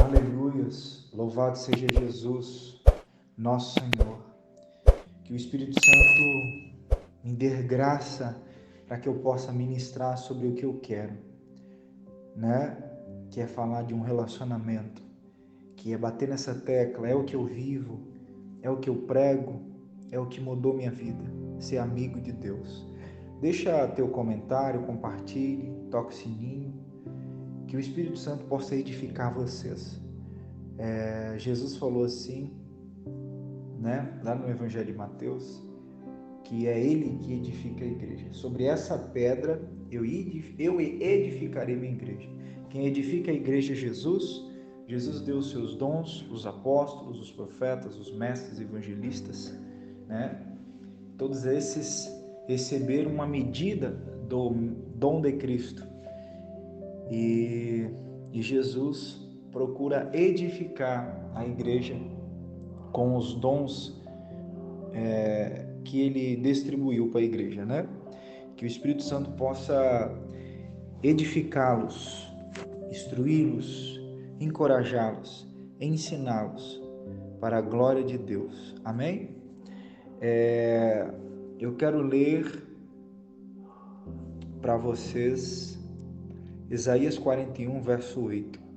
Aleluias, louvado seja Jesus, nosso Senhor. Que o Espírito Santo me dê graça para que eu possa ministrar sobre o que eu quero, né? Que é falar de um relacionamento, que é bater nessa tecla, é o que eu vivo, é o que eu prego, é o que mudou minha vida, ser amigo de Deus. Deixa teu comentário, compartilhe, toque o sininho, que o Espírito Santo possa edificar vocês. Jesus falou assim, né, lá no Evangelho de Mateus, que é Ele que edifica a igreja. Sobre essa pedra eu edificarei minha igreja. Quem edifica a igreja é Jesus. Jesus deu os seus dons, os apóstolos, os profetas, os mestres, evangelistas, né? Todos esses receberam uma medida do dom de Cristo. E Jesus procura edificar a igreja com os dons que ele distribuiu para a igreja, né? Que o Espírito Santo possa edificá-los, instruí-los, encorajá-los, ensiná-los para a glória de Deus. Amém? Eu quero ler para vocês Isaías 41, verso 8.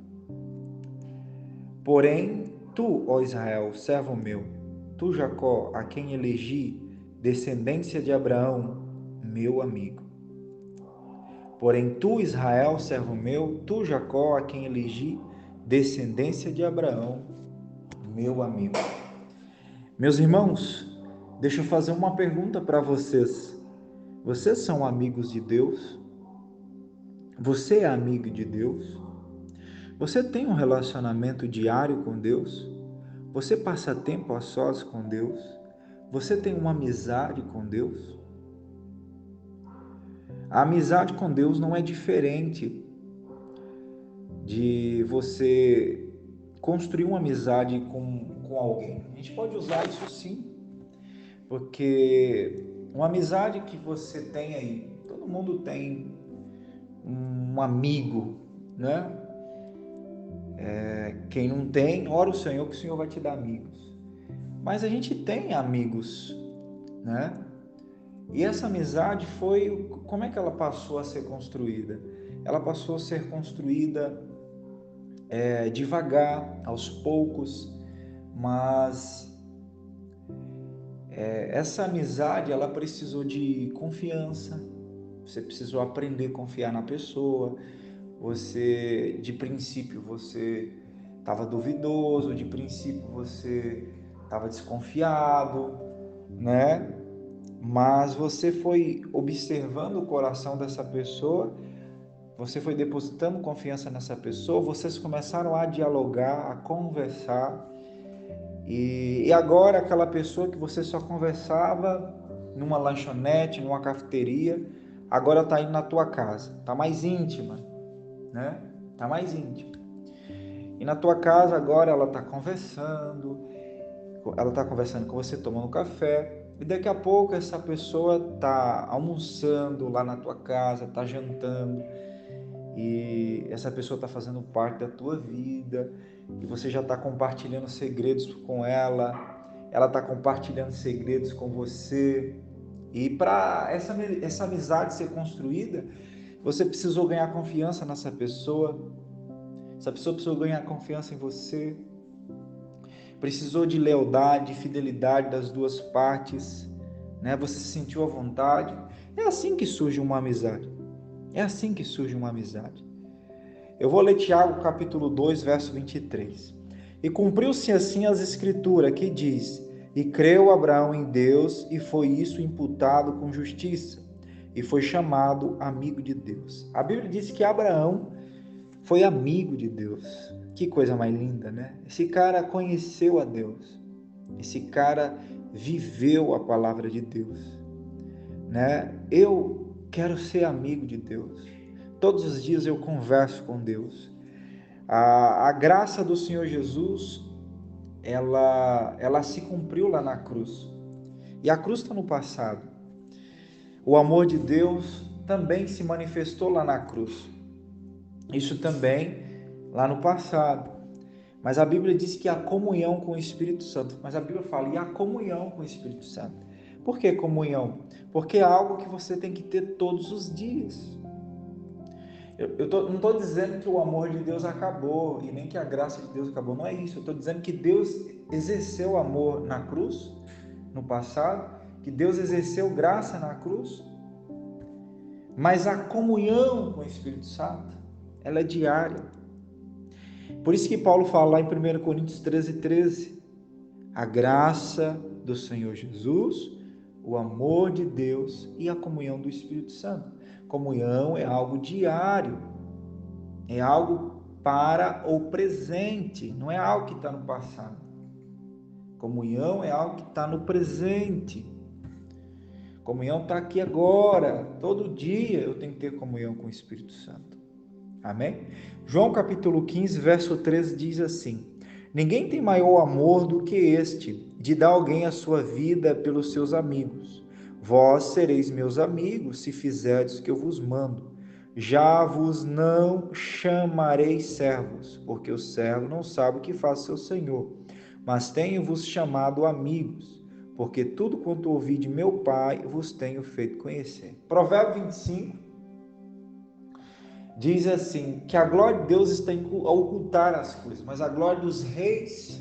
Porém, tu, ó Israel, servo meu, tu, Jacó, a quem elegi, descendência de Abraão, meu amigo. Porém, tu, Israel, servo meu, tu, Jacó, a quem elegi, descendência de Abraão, meu amigo. Meus irmãos, deixa eu fazer uma pergunta para vocês. Vocês são amigos de Deus? Você é amigo de Deus? Você tem um relacionamento diário com Deus? Você passa tempo a sós com Deus? Você tem uma amizade com Deus? A amizade com Deus não é diferente de você construir uma amizade com alguém. A gente pode usar isso sim, porque uma amizade que você tem aí, todo mundo tem um amigo, né? Quem não tem, ora o Senhor que o Senhor vai te dar amigos. Mas a gente tem amigos, né? E essa amizade como é que ela passou a ser construída? Ela passou a ser construída devagar, aos poucos, mas essa amizade, ela precisou de confiança. Você precisou aprender a confiar na pessoa. De princípio, você estava duvidoso, de princípio você estava desconfiado, né? Mas você foi observando o coração dessa pessoa, você foi depositando confiança nessa pessoa, vocês começaram a dialogar, a conversar, e agora aquela pessoa que você só conversava numa lanchonete, numa cafeteria, agora está indo na tua casa, está mais íntima, né? Está mais íntima. E na tua casa agora ela está conversando com você, tomando café, e daqui a pouco essa pessoa está almoçando lá na tua casa, está jantando, e essa pessoa está fazendo parte da tua vida, e você já está compartilhando segredos com ela está compartilhando segredos com você, e para essa amizade ser construída, você precisou ganhar confiança nessa pessoa, essa pessoa precisou ganhar confiança em você, precisou de lealdade, fidelidade das duas partes, né? Você se sentiu à vontade. É assim que surge uma amizade. É assim que surge uma amizade. Eu vou ler Tiago capítulo 2, verso 23. E cumpriu-se assim as escrituras que diz: e creu Abraão em Deus, e foi isso imputado com justiça, e foi chamado amigo de Deus. A Bíblia diz que Abraão foi amigo de Deus. Que coisa mais linda, né? Esse cara conheceu a Deus. Esse cara viveu a palavra de Deus, né? Eu quero ser amigo de Deus. Todos os dias eu converso com Deus. A graça do Senhor Jesus, ela se cumpriu lá na cruz. E a cruz está no passado. O amor de Deus também se manifestou lá na cruz. Isso também lá no passado. Mas a Bíblia diz que há comunhão com o Espírito Santo. Mas a Bíblia fala, e há comunhão com o Espírito Santo. Por que comunhão? Porque é algo que você tem que ter todos os dias. Não estou dizendo que o amor de Deus acabou, e nem que a graça de Deus acabou, não é isso. Eu estou dizendo que Deus exerceu amor na cruz, no passado, que Deus exerceu graça na cruz, mas a comunhão com o Espírito Santo, ela é diária. Por isso que Paulo fala lá em 1 Coríntios 13:13, a graça do Senhor Jesus, o amor de Deus e a comunhão do Espírito Santo. Comunhão é algo diário, é algo para o presente, não é algo que está no passado. Comunhão é algo que está no presente. Comunhão está aqui agora, todo dia eu tenho que ter comunhão com o Espírito Santo. Amém? João capítulo 15, verso 13 diz assim: ninguém tem maior amor do que este, de dar alguém a sua vida pelos seus amigos. Vós sereis meus amigos, se fizerdes o que eu vos mando. Já vos não chamarei servos, porque o servo não sabe o que faz seu senhor. Mas tenho-vos chamado amigos, porque tudo quanto ouvi de meu Pai vos tenho feito conhecer. Provérbio 25 diz assim, que a glória de Deus está em ocultar as coisas, mas a glória dos reis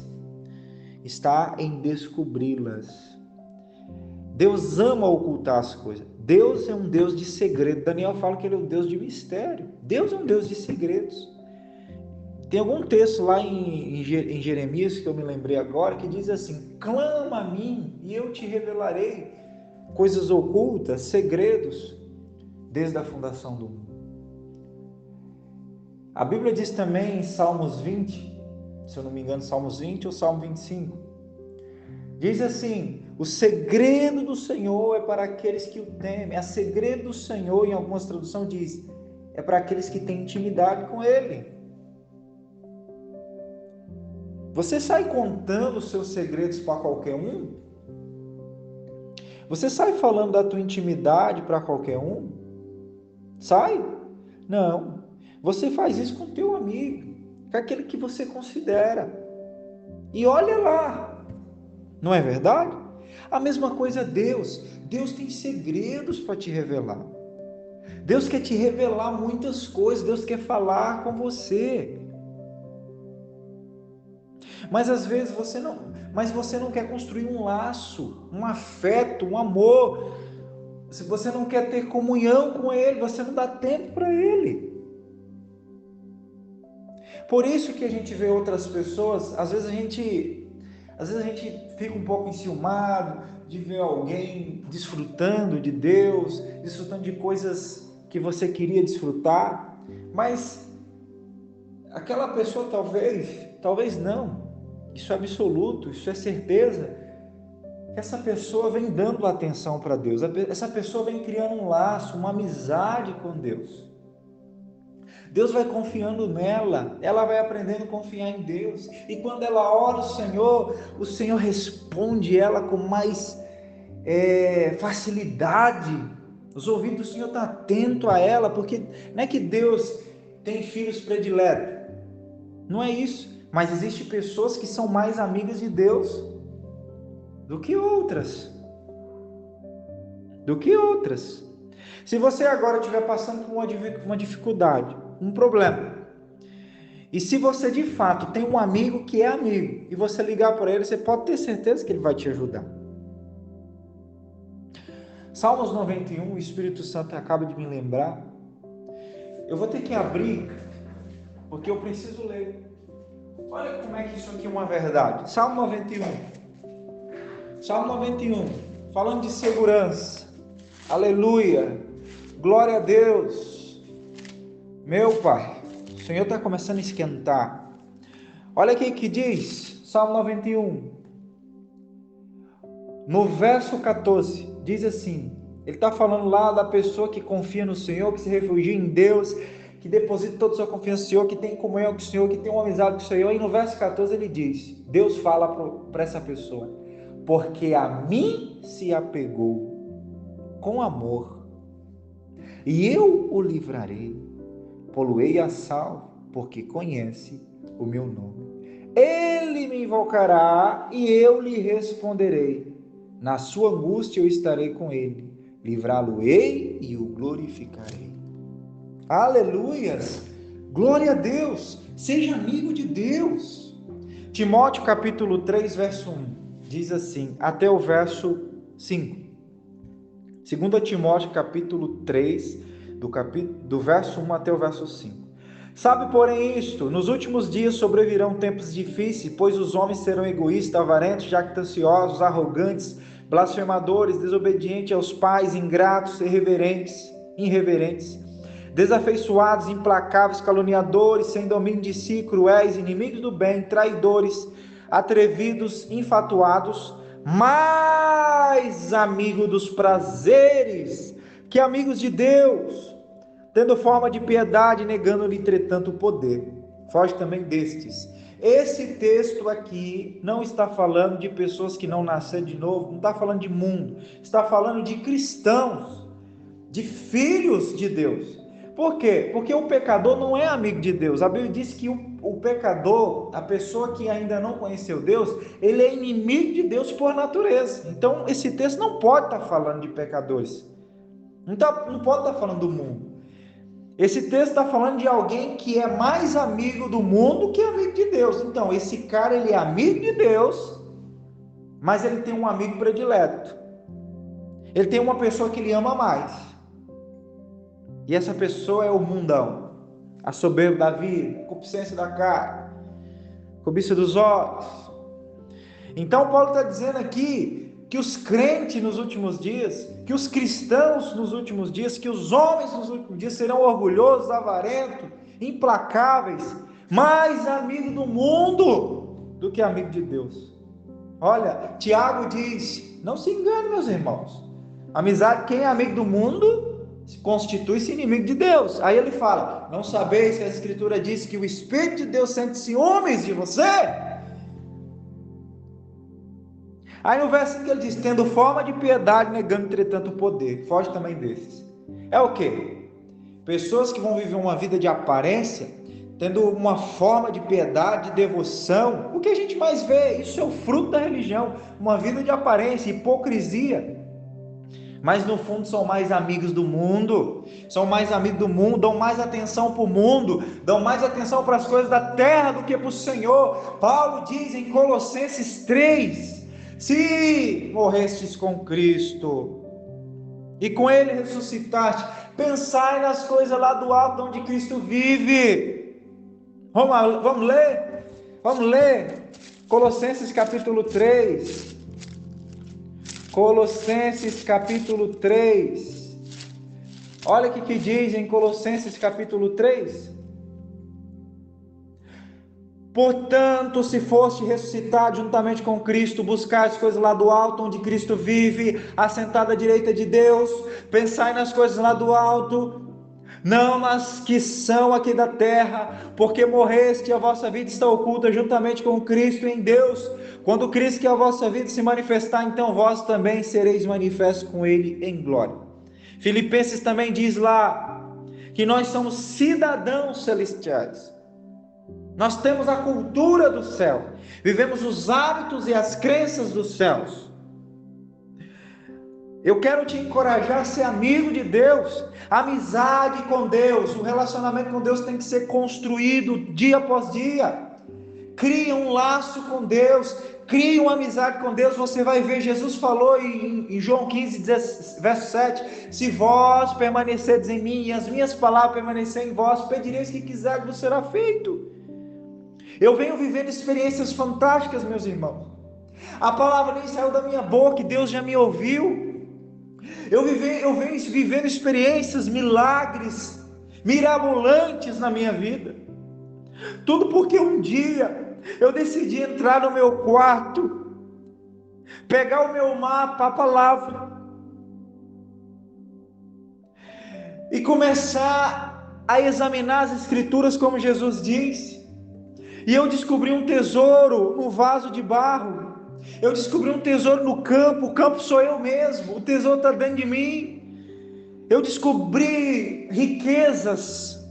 está em descobri-las. Deus ama ocultar as coisas. Deus é um Deus de segredo. Daniel fala que ele é um Deus de mistério. Deus é um Deus de segredos. Tem algum texto lá em Jeremias, que eu me lembrei agora, que diz assim, clama a mim e eu te revelarei coisas ocultas, segredos, desde a fundação do mundo. A Bíblia diz também em Salmos 20, se eu não me engano, Salmos 20 ou Salmo 25, diz assim, o segredo do Senhor é para aqueles que o temem. O segredo do Senhor, em algumas traduções diz, é para aqueles que têm intimidade com Ele. Você sai contando os seus segredos para qualquer um? Você sai falando da tua intimidade para qualquer um? Sai? Não. Você faz isso com o teu amigo, com aquele que você considera. E olha lá, não é verdade? A mesma coisa Deus. Deus tem segredos para te revelar. Deus quer te revelar muitas coisas. Deus quer falar com você. Mas às vezes você não quer construir um laço, um afeto, um amor. Se você não quer ter comunhão com Ele, você não dá tempo para Ele. Por isso que a gente vê outras pessoas, às vezes a gente fica um pouco enciumado de ver alguém desfrutando de Deus, desfrutando de coisas que você queria desfrutar, mas aquela pessoa talvez não, isso é absoluto, isso é certeza, que essa pessoa vem dando atenção para Deus, essa pessoa vem criando um laço, uma amizade com Deus. Deus vai confiando nela, ela vai aprendendo a confiar em Deus, e quando ela ora o Senhor responde ela com mais facilidade. Os ouvidos do Senhor estão atentos a ela, porque não é que Deus tem filhos prediletos, não é isso, mas existem pessoas que são mais amigas de Deus do que outras. Se você agora estiver passando por uma dificuldade, um problema, e se você de fato tem um amigo que é amigo, e você ligar para ele, você pode ter certeza que ele vai te ajudar. Salmos 91, o Espírito Santo acaba de me lembrar. Eu vou ter que abrir, porque eu preciso ler. Olha como é que isso aqui é uma verdade. Salmo 91, falando de segurança. Aleluia, glória a Deus. Meu Pai, o Senhor está começando a esquentar. Olha aqui que diz, Salmo 91, no verso 14, diz assim, ele está falando lá da pessoa que confia no Senhor, que se refugia em Deus, que deposita toda a sua confiança no Senhor, que tem comunhão com o Senhor, que tem uma amizade com o Senhor. E no verso 14 ele diz, Deus fala para essa pessoa, porque a mim se apegou com amor, e eu o livrarei, poluei a salvo, porque conhece o meu nome. ele me invocará e eu lhe responderei. Na sua angústia eu estarei com ele, livrá-lo-ei e o glorificarei. Aleluias! Glória a Deus! Seja amigo de Deus. Timóteo capítulo 3, verso 1, diz assim, até o verso 5. 2 Timóteo capítulo 3, do verso 1 até o verso 5. Sabe, porém, isto, nos últimos dias sobrevirão tempos difíceis, pois os homens serão egoístas, avarentos, jactanciosos, arrogantes, blasfemadores, desobedientes aos pais, ingratos, irreverentes, desafeiçoados, implacáveis, caluniadores, sem domínio de si, cruéis, inimigos do bem, traidores, atrevidos, infatuados, mais amigos dos prazeres que amigos de Deus, tendo forma de piedade, negando-lhe, entretanto, o poder. Foge também destes. Esse texto aqui não está falando de pessoas que não nasceram de novo, não está falando de mundo, está falando de cristãos, de filhos de Deus. Por quê? Porque o pecador não é amigo de Deus. A Bíblia diz que o pecador, a pessoa que ainda não conheceu Deus, ele é inimigo de Deus por natureza. Então, esse texto não pode estar falando de pecadores. Não pode estar falando do mundo. Esse texto está falando de alguém que é mais amigo do mundo que amigo de Deus. Então, esse cara, ele é amigo de Deus, mas ele tem um amigo predileto. Ele tem uma pessoa que ele ama mais. E essa pessoa é o mundão, a soberba da vida, a concupiscência da carne, a cobiça dos olhos. Então, Paulo está dizendo aqui que os crentes nos últimos dias, que os cristãos nos últimos dias, que os homens nos últimos dias serão orgulhosos, avarentos, implacáveis, mais amigos do mundo do que amigo de Deus. Olha, Tiago diz, não se engane, meus irmãos, amizade, quem é amigo do mundo constitui-se inimigo de Deus. Aí ele fala, não sabeis que a Escritura diz que o Espírito de Deus sente ciúmes de você? Aí no verso que ele diz, tendo forma de piedade, negando entretanto o poder. Foge também desses. É o quê? Pessoas que vão viver uma vida de aparência, tendo uma forma de piedade, de devoção. O que a gente mais vê? Isso é o fruto da religião. Uma vida de aparência, hipocrisia. Mas no fundo são mais amigos do mundo. São mais amigos do mundo, dão mais atenção para o mundo, dão mais atenção para as coisas da terra do que para o Senhor. Paulo diz em Colossenses 3, se morrestes com Cristo e com Ele ressuscitaste, pensai nas coisas lá do alto onde Cristo vive. Vamos ler? Vamos ler Colossenses capítulo 3. Colossenses capítulo 3. Olha o que diz em Colossenses capítulo 3. Portanto, se foste ressuscitado juntamente com Cristo, buscai as coisas lá do alto, onde Cristo vive, assentado à direita de Deus, pensai nas coisas lá do alto, não nas que são aqui da terra, porque morreste e a vossa vida está oculta juntamente com Cristo em Deus. Quando Cristo, que é a vossa vida, se manifestar, então vós também sereis manifestos com Ele em glória. Filipenses também diz lá, que nós somos cidadãos celestiais. Nós temos a cultura do céu, vivemos os hábitos e as crenças dos céus. Eu quero te encorajar a ser amigo de Deus, amizade com Deus, o relacionamento com Deus tem que ser construído dia após dia. Crie um laço com Deus, crie uma amizade com Deus. Você vai ver, Jesus falou em João 15, verso 7, se vós permanecerdes em mim e as minhas palavras permanecerem em vós, pedireis o que quiser, vos será feito. Eu venho vivendo experiências fantásticas, meus irmãos. A palavra nem saiu da minha boca, Deus já me ouviu. Eu venho vivendo experiências, milagres, mirabolantes na minha vida. Tudo porque um dia eu decidi entrar no meu quarto, pegar o meu mapa, a palavra, e começar a examinar as Escrituras como Jesus disse. E eu descobri um tesouro no vaso de barro. Eu descobri um tesouro no campo. O campo sou eu mesmo. O tesouro está dentro de mim. Eu descobri riquezas.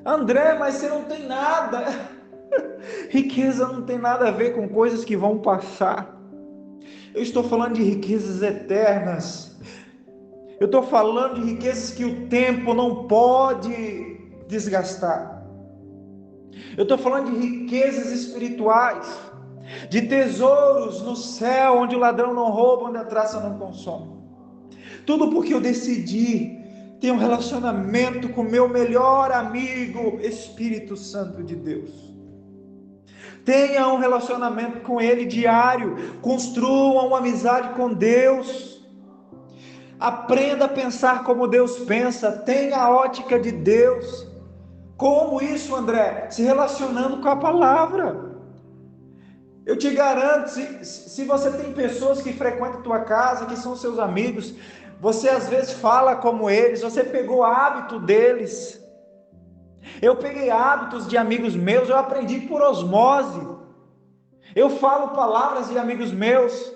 André, mas você não tem nada. Riqueza não tem nada a ver com coisas que vão passar. Eu estou falando de riquezas eternas. Eu estou falando de riquezas que o tempo não pode desgastar. Eu estou falando de riquezas espirituais, de tesouros no céu, onde o ladrão não rouba, onde a traça não consome. Tudo porque eu decidi ter um relacionamento com meu melhor amigo, Espírito Santo de Deus. Tenha um relacionamento com Ele diário, construa uma amizade com Deus, aprenda a pensar como Deus pensa, tenha a ótica de Deus. Como isso, André? Se relacionando com a palavra. Eu te garanto, se você tem pessoas que frequentam a tua casa, que são seus amigos, você às vezes fala como eles, você pegou hábito deles. Eu peguei hábitos de amigos meus, eu aprendi por osmose. Eu falo palavras de amigos meus.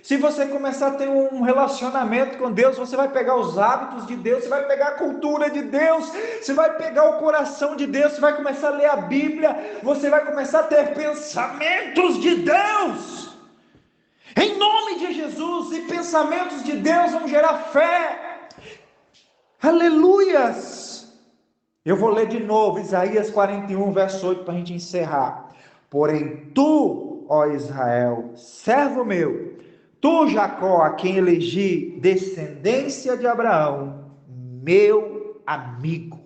Se você começar a ter um relacionamento com Deus, você vai pegar os hábitos de Deus, você vai pegar a cultura de Deus, você vai pegar o coração de Deus, você vai começar a ler a Bíblia, você vai começar a ter pensamentos de Deus, em nome de Jesus, e pensamentos de Deus vão gerar fé. Aleluias! Eu vou ler de novo Isaías 41, verso 8, para a gente encerrar. Porém tu, ó Israel, servo meu, tu, Jacó, a quem elegi descendência de Abraão, meu amigo.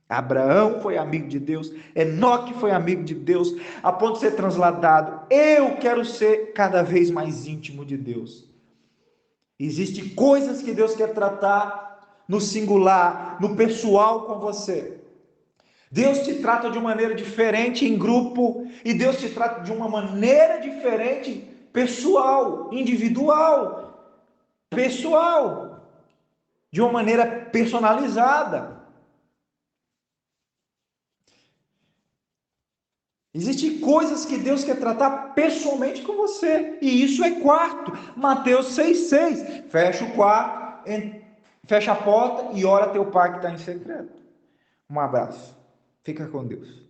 Abraão foi amigo de Deus, Enoque foi amigo de Deus, a ponto de ser transladado. Eu quero ser cada vez mais íntimo de Deus. Existem coisas que Deus quer tratar no singular, no pessoal com você. Deus te trata de uma maneira diferente em grupo, e Deus te trata de uma maneira diferente pessoal, individual, de uma maneira personalizada. Existem coisas que Deus quer tratar pessoalmente com você, e isso é quarto. Mateus 6,6. Fecha o quarto, fecha a porta e ora teu pai que está em secreto. Um abraço. Fica com Deus.